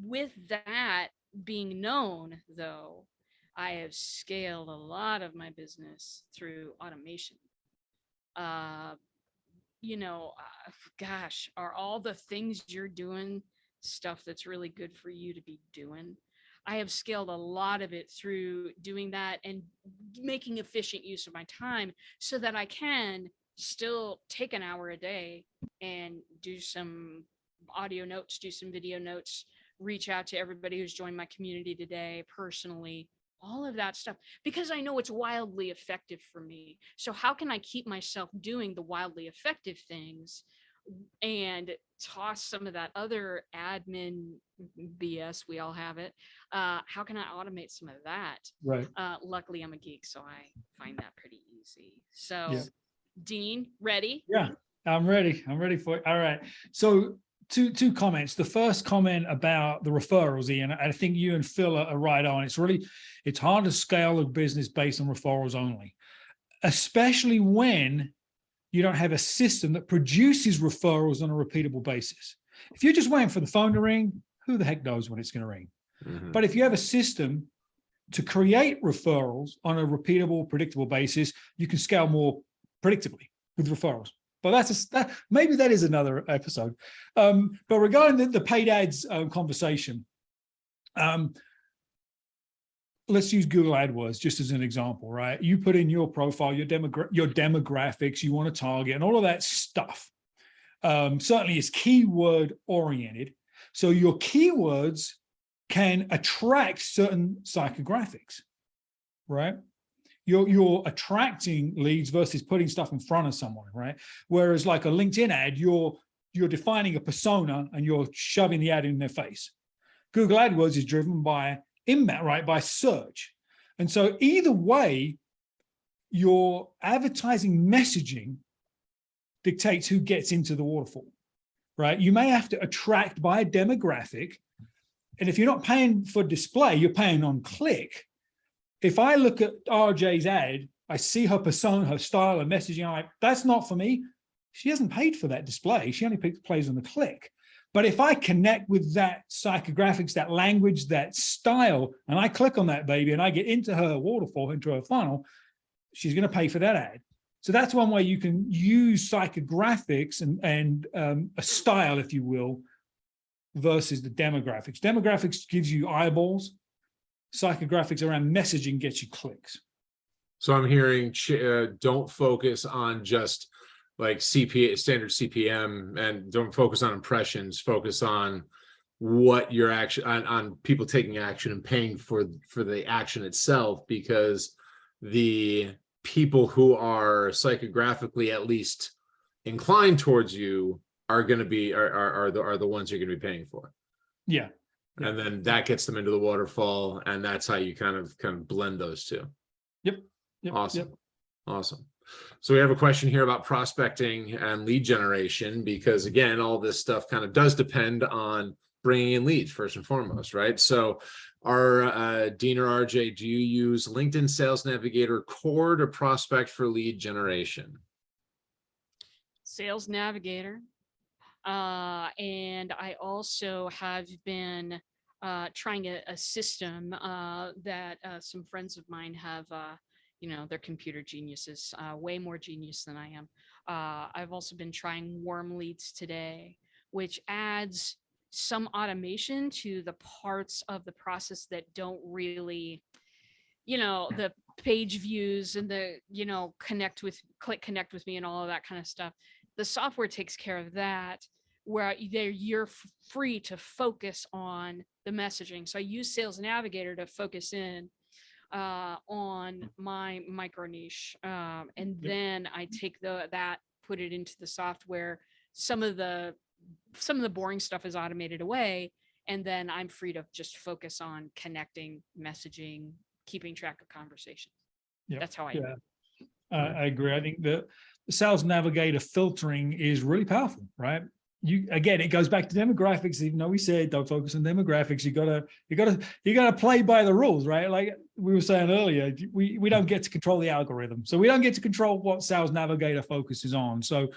[SPEAKER 3] With that being known, though, I have scaled a lot of my business through automation. Gosh, are all the things you're doing stuff that's really good for you to be doing? I have scaled a lot of it through doing that and making efficient use of my time so that I can still take an hour a day and do some audio notes, do some video notes, reach out to everybody who's joined my community today personally, all of that stuff, because I know it's wildly effective for me. So how can I keep myself doing the wildly effective things and toss some of that other admin BS? We all have it. How can I automate some of that?
[SPEAKER 2] Right.
[SPEAKER 3] Luckily, I'm a geek, so I find that pretty easy. So,
[SPEAKER 2] Yeah.
[SPEAKER 3] Dean, ready?
[SPEAKER 2] Yeah, I'm ready. I'm ready for it. All right. So two comments. The first comment about the referrals, Ian, I think you and Phil are right on. It's hard to scale a business based on referrals only, especially when you don't have a system that produces referrals on a repeatable basis. If you're just waiting for the phone to ring, who the heck knows when it's going to ring?
[SPEAKER 1] Mm-hmm.
[SPEAKER 2] But if you have a system to create referrals on a repeatable, predictable basis, you can scale more predictably with referrals. But maybe that is another episode. But regarding the paid ads conversation, let's use Google AdWords just as an example, right? You put in your profile, your demographics, you want to target, and all of that stuff. Certainly is keyword oriented. So your keywords can attract certain psychographics, right? You're attracting leads versus putting stuff in front of someone, right? Whereas like a LinkedIn ad, you're defining a persona and you're shoving the ad in their face. Google AdWords is driven by inbound, right? By search. And so either way, your advertising messaging dictates who gets into the waterfall, right? You may have to attract by a demographic. And if you're not paying for display, you're paying on click. If I look at RJ's ad, I see her persona, her style, her messaging, I'm like, that's not for me. She hasn't paid for that display. She only plays on the click. But if I connect with that psychographics, that language, that style, and I click on that baby and I get into her waterfall, into her funnel, she's going to pay for that ad. So that's one way you can use psychographics and a style, if you will, versus the demographics. Demographics gives you eyeballs. Psychographics around messaging gets you clicks.
[SPEAKER 1] So I'm hearing don't focus on just like CPA, standard CPM, and don't focus on impressions. Focus on what your action on people taking action and paying for the action itself, because the people who are psychographically at least inclined towards you are going to be are the ones you're going to be paying for.
[SPEAKER 2] Yeah.
[SPEAKER 1] And then that gets them into the waterfall, and that's how you kind of blend those two.
[SPEAKER 2] Yep.
[SPEAKER 1] Awesome.
[SPEAKER 2] Yep.
[SPEAKER 1] Awesome. So we have a question here about prospecting and lead generation, because again, all this stuff kind of does depend on bringing in leads first and foremost, right? So our Dean or RJ, do you use LinkedIn Sales Navigator Core to prospect for lead generation?
[SPEAKER 3] Sales Navigator. And I also have been trying a system that some friends of mine have they're computer geniuses, way more genius than I am. I've also been trying warm leads today, which adds some automation to the parts of the process that don't really, the page views and the, click connect with me and all of that kind of stuff. The software takes care of that, where you're free to focus on the messaging. So I use Sales Navigator to focus in on my micro niche. And then I take that, put it into the software. Some of the boring stuff is automated away. And then I'm free to just focus on connecting, messaging, keeping track of conversations.
[SPEAKER 2] Yep.
[SPEAKER 3] That's how I do it.
[SPEAKER 2] I agree. I think the Sales Navigator filtering is really powerful, right? Again, it goes back to demographics. Even though we said don't focus on demographics, you gotta play by the rules, right? Like we were saying earlier, we don't get to control the algorithm, so we don't get to control what Sales Navigator focuses on. So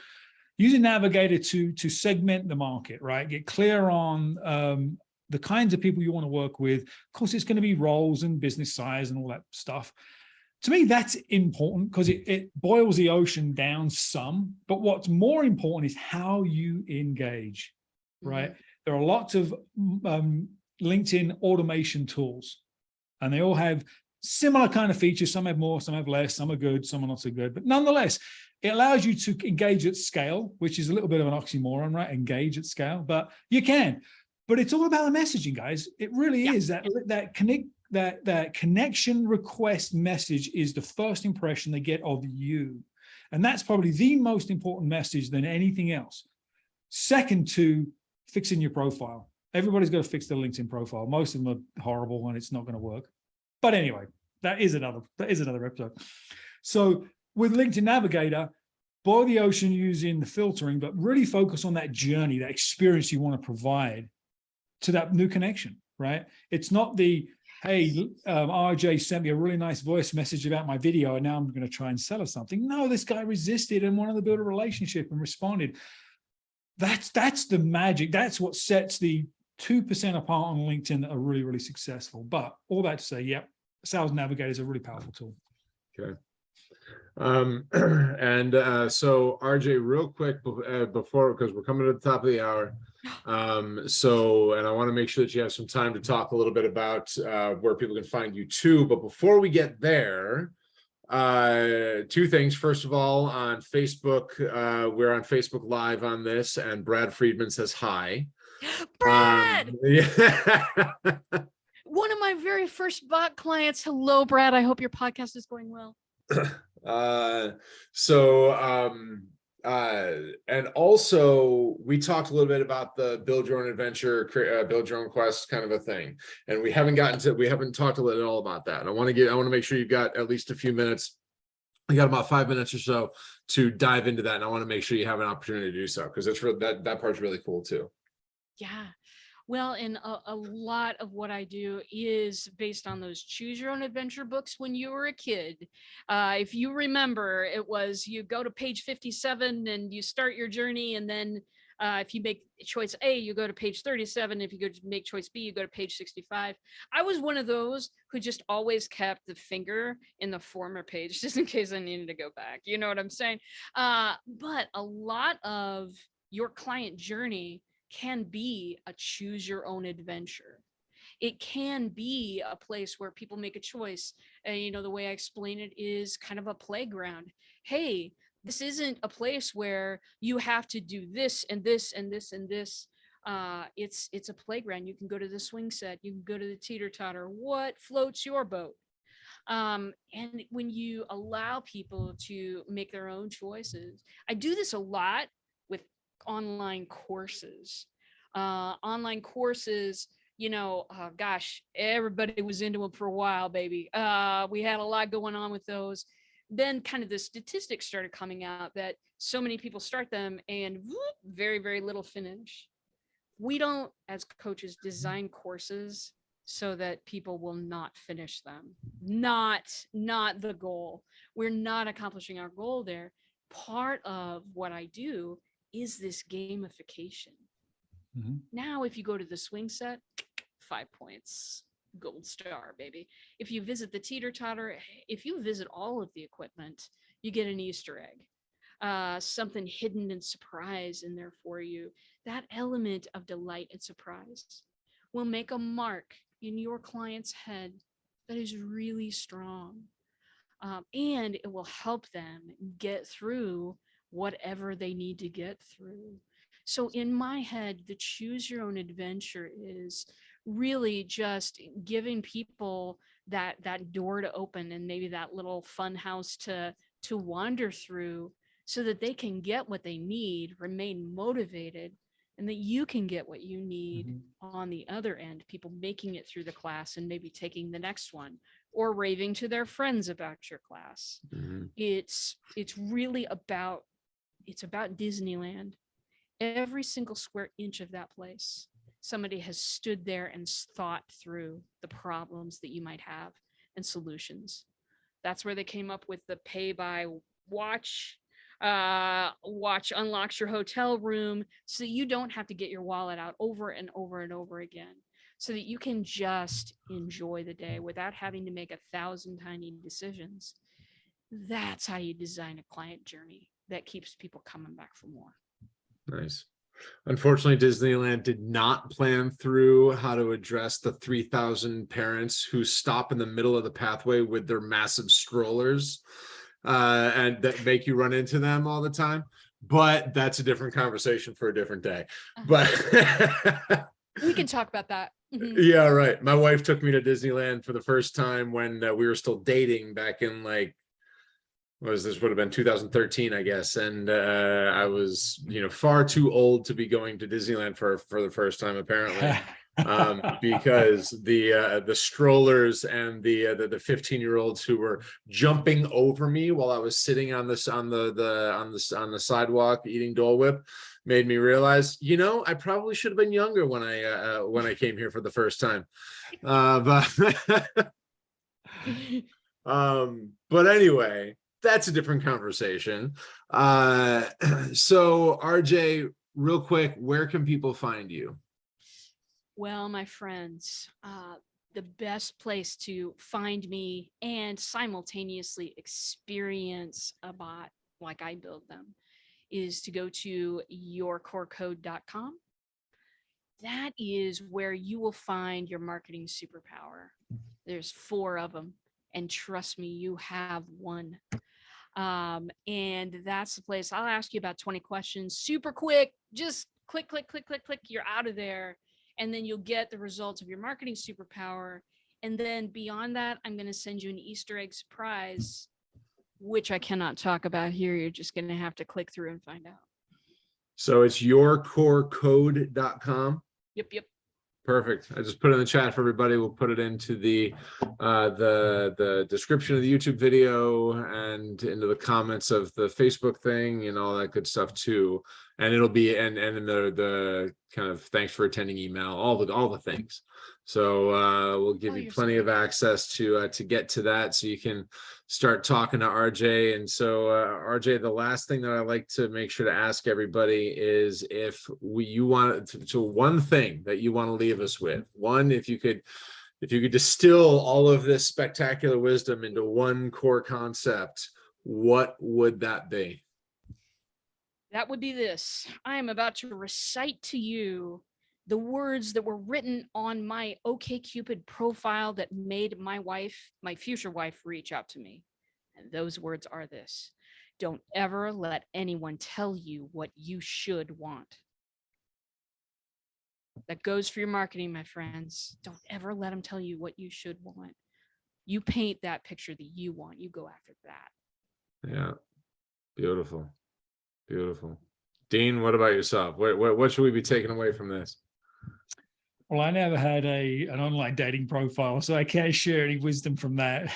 [SPEAKER 2] using Navigator to segment the market, right? Get clear on the kinds of people you want to work with. Of course, it's going to be roles and business size and all that stuff. To me, that's important because it boils the ocean down some. But what's more important is how you engage, right? There are lots of LinkedIn automation tools, and they all have similar kind of features. Some have more, some have less, some are good, some are not so good. But nonetheless, it allows you to engage at scale, which is a little bit of an oxymoron, right? Engage at scale, but you can. But it's all about the messaging, guys. It really is. That connection request message is the first impression they get of you. And that's probably the most important message than anything else. Second to fixing your profile. Everybody's got to fix their LinkedIn profile. Most of them are horrible and it's not going to work. But anyway, that is another episode. So with LinkedIn Navigator, boil the ocean using the filtering, but really focus on that journey, that experience you want to provide to that new connection, right? It's not the, hey, RJ sent me a really nice voice message about my video and now I'm going to try and sell her something. No, this guy resisted and wanted to build a relationship and responded. That's the magic. That's what sets the 2% apart on LinkedIn that are really, really successful. But all that to say, yeah, Sales Navigator is a really powerful tool.
[SPEAKER 1] Okay. So RJ, real quick before, because we're coming to the top of the hour. And I want to make sure that you have some time to talk a little bit about where people can find you too. But before we get there, two things. First of all, on Facebook, we're on Facebook Live on this, and Brad Friedman says hi.
[SPEAKER 3] Brad!
[SPEAKER 1] Yeah.
[SPEAKER 3] One of my very first bot clients. Hello, Brad. I hope your podcast is going well.
[SPEAKER 1] And also we talked a little bit about the build your own adventure, build your own quest kind of a thing. And we haven't talked a little at all about that. And I want to make sure you've got at least a few minutes. I got about 5 minutes or so to dive into that. And I want to make sure you have an opportunity to do so, because it's that part's really cool too.
[SPEAKER 3] Yeah. Well, and a lot of what I do is based on those choose your own adventure books when you were a kid. If you remember, it was you go to page 57 and you start your journey. And then if you make choice A, you go to page 37. If you go to make choice B, you go to page 65. I was one of those who just always kept the finger in the former page, just in case I needed to go back. You know what I'm saying? But a lot of your client journey can be a choose your own adventure. It can be a place where people make a choice. The way I explain it is kind of a playground. Hey, this isn't a place where you have to do this and this and this and this. It's a playground. You can go to the swing set. You can go to the teeter totter. What floats your boat? And when you allow people to make their own choices, I do this a lot with online courses. Gosh, everybody was into them for a while, baby. We had a lot going on with those. Then kind of the statistics started coming out that so many people start them and very, very little finish. We don't, as coaches, design courses so that people will not finish them. Not the goal. We're not accomplishing our goal there. Part of what I do is this gamification. Now, if you go to the swing set, 5 points. gold star, baby. If you visit the teeter totter, if you visit all of the equipment, you get an Easter egg, something hidden and surprise in there for you. That element of delight and surprise will make a mark in your client's head that is really strong. And it will help them get through whatever they need to get through. So in my head, the choose your own adventure is really just giving people that door to open, and maybe that little fun house to wander through, so that they can get what they need, remain motivated, and that you can get what you need on the other end, people making it through the class and maybe taking the next one or raving to their friends about your class. It's really about, it's about Disneyland. Every single square inch of that place, somebody has stood there and thought through the problems that you might have and solutions. That's where they came up with the pay by watch. Watch unlocks your hotel room, so that you don't have to get your wallet out over and over and over again, so that you can just enjoy the day without having to make 1,000 tiny decisions. That's how you design a client journey that keeps people coming back for more.
[SPEAKER 1] Nice. Unfortunately, Disneyland did not plan through how to address the 3,000 parents who stop in the middle of the pathway with their massive strollers, and that make you run into them all the time. But that's a different conversation for a different day. But
[SPEAKER 3] we can talk about that.
[SPEAKER 1] Yeah, right. My wife took me to Disneyland for the first time when we were still dating back in, like, what was this, would have been 2013, I guess. And I was, far too old to be going to Disneyland for the first time, apparently. Because the strollers and the 15-year-olds who were jumping over me while I was sitting on the sidewalk eating Dole Whip made me realize, I probably should have been younger when I came here for the first time. But anyway, that's a different conversation. So RJ, real quick, where can people find you?
[SPEAKER 3] Well, my friends, the best place to find me and simultaneously experience a bot like I build them is to go to yourcorecode.com. That is where you will find your marketing superpower. There's 4 of them, and trust me, you have one. And that's the place. I'll ask you about 20 questions, super quick, just click, click, click, click, click, you're out of there. And then you'll get the results of your marketing superpower. And then beyond that, I'm going to send you an Easter egg surprise, which I cannot talk about here. You're just going to have to click through and find out.
[SPEAKER 1] So it's yourcorecode.com.
[SPEAKER 3] Yep.
[SPEAKER 1] Perfect. I just put it in the chat for everybody. We'll put it into the description of the YouTube video and into the comments of the Facebook thing and all that good stuff too. And it'll be and in the kind of thanks for attending email, all the things. So we'll give you plenty of access to get to that, so you can start talking to RJ. And so RJ, the last thing that I like to make sure to ask everybody is if you want to one thing that you want to leave us with. One, if you could distill all of this spectacular wisdom into one core concept, what would that be?
[SPEAKER 3] That would be this. I am about to recite to you the words that were written on my OkCupid profile that made my future wife, reach out to me. And those words are this: don't ever let anyone tell you what you should want. That goes for your marketing, my friends. Don't ever let them tell you what you should want. You paint that picture that you want. You go after that.
[SPEAKER 1] Yeah. Beautiful. Beautiful. Dean, what about yourself? What should we be taking away from this?
[SPEAKER 2] Well, I never had an online dating profile, so I can't share any wisdom from that.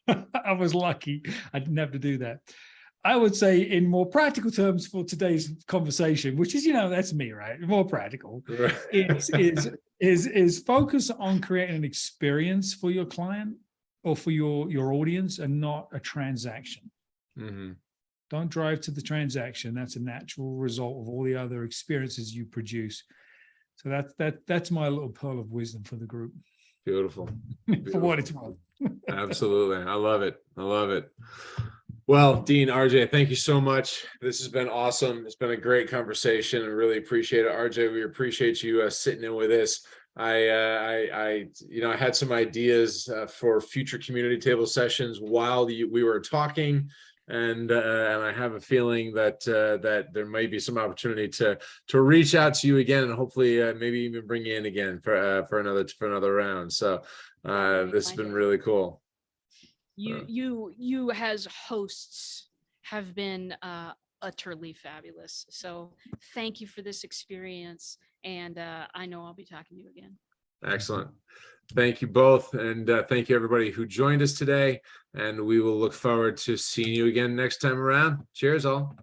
[SPEAKER 2] I was lucky. I didn't have to do that. I would say, in more practical terms for today's conversation, which is, that's me, right? More practical, is focus on creating an experience for your client or for your audience, and not a transaction.
[SPEAKER 1] Mm-hmm.
[SPEAKER 2] Don't drive to the transaction. That's a natural result of all the other experiences you produce. So that's my little pearl of wisdom for the group.
[SPEAKER 1] Beautiful.
[SPEAKER 2] for what it's worth.
[SPEAKER 1] Absolutely. I love it. I love it. Well, Dean, RJ, thank you so much. This has been awesome. It's been a great conversation. I really appreciate it. RJ, we appreciate you sitting in with us. I had some ideas for future community table sessions while we were talking, and I have a feeling that that there may be some opportunity to reach out to you again, and hopefully maybe even bring you in again for another round. So this has been really cool.
[SPEAKER 3] You as hosts have been utterly fabulous. So thank you for this experience. And I know I'll be talking to you again.
[SPEAKER 1] Excellent. Thank you both. And thank you everybody who joined us today. And we will look forward to seeing you again next time around. Cheers all.